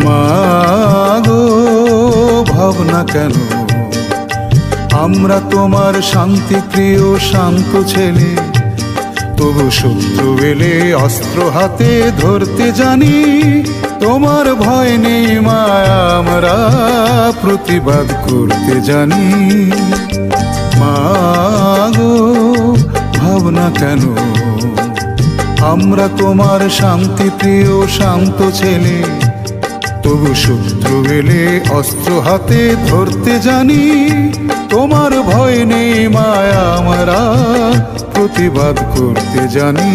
মাগো ভাবনা কেন, আমরা তোমার শান্তি প্রিয় শান্ত ছেলে, তবু শত্রু এলে অস্ত্র হাতে ধরতে জানি। তোমার ভয় নেই মায়া, আমরা প্রতিবাদ করতে জানি। মাগো ভাবনা কেন, আমরা তোমার শান্তি প্রিয় শান্ত ছেলে, তবু শত্রু এলে অস্ত্র হাতে ধরতে জানি। তোমার ভয় নেই মায়া, আমরা প্রতিবাদ করতে জানি।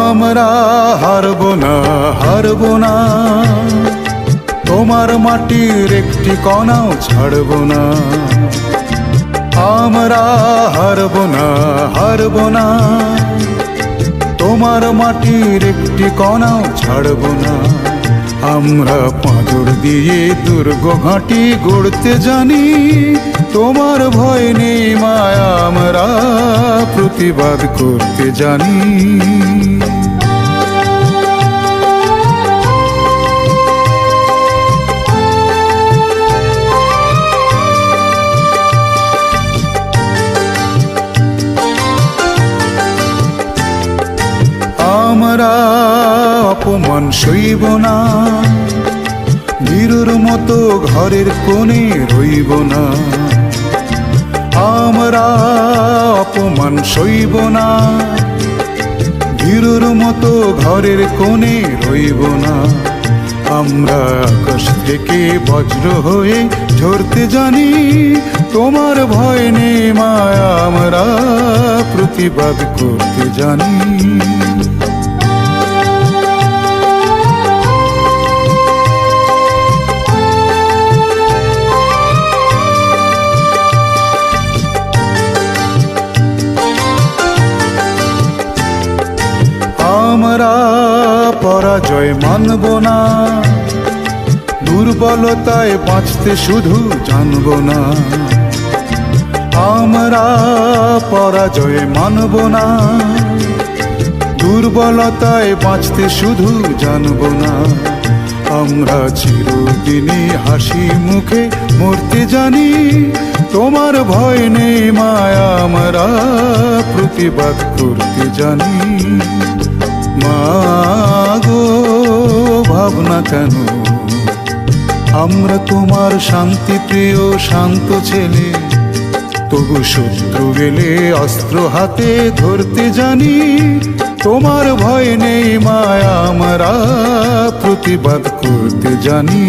আমরা হারব না, হারব না, তোমার মাটির একটি কণাও ছাড়ব না। আমরা হারব না, হারব না, তোমার মাটির একটি কণাও ছাড়ব না। আমরা পাঁজর দিয়ে দুর্গ ঘাঁটি গড়তে জানি। তোমার ভয় নেই মায়া, আমরা প্রতিবাদ করতে জানি। আমরা অপমান সইব না, বীরুর মতো ঘরের কোণে রইব না। আমরা অপমান সইব না, বীরুর মতো ঘরের কোণে রইব না। আমরা আকাশ থেকে বজ্র হয়ে ঝরতে জানি। তোমার ভয় নেই মায়া, আমরা প্রতিবাদ করতে জানি। আমরা পরাজয় মানব না, দুর্বলতায় বাঁচতে শুধু জানব না। আমরা পরাজয় মানব না, দুর্বলতায় বাঁচতে শুধু জানব না। আমরা চিরদিনই হাসি মুখে মরতে জানি। তোমার ভয় নেই মায়া, আমরা প্রতিবাদ করতে জানি। মাগো ভাবনা কেন, আমরা তোমার শান্তি প্রিয় শান্ত ছেলে, তবু শত্রু এলে অস্ত্র হাতে ধরতে জানি। তোমার ভয় নেই মায়া, আমরা প্রতিবাদ করতে জানি।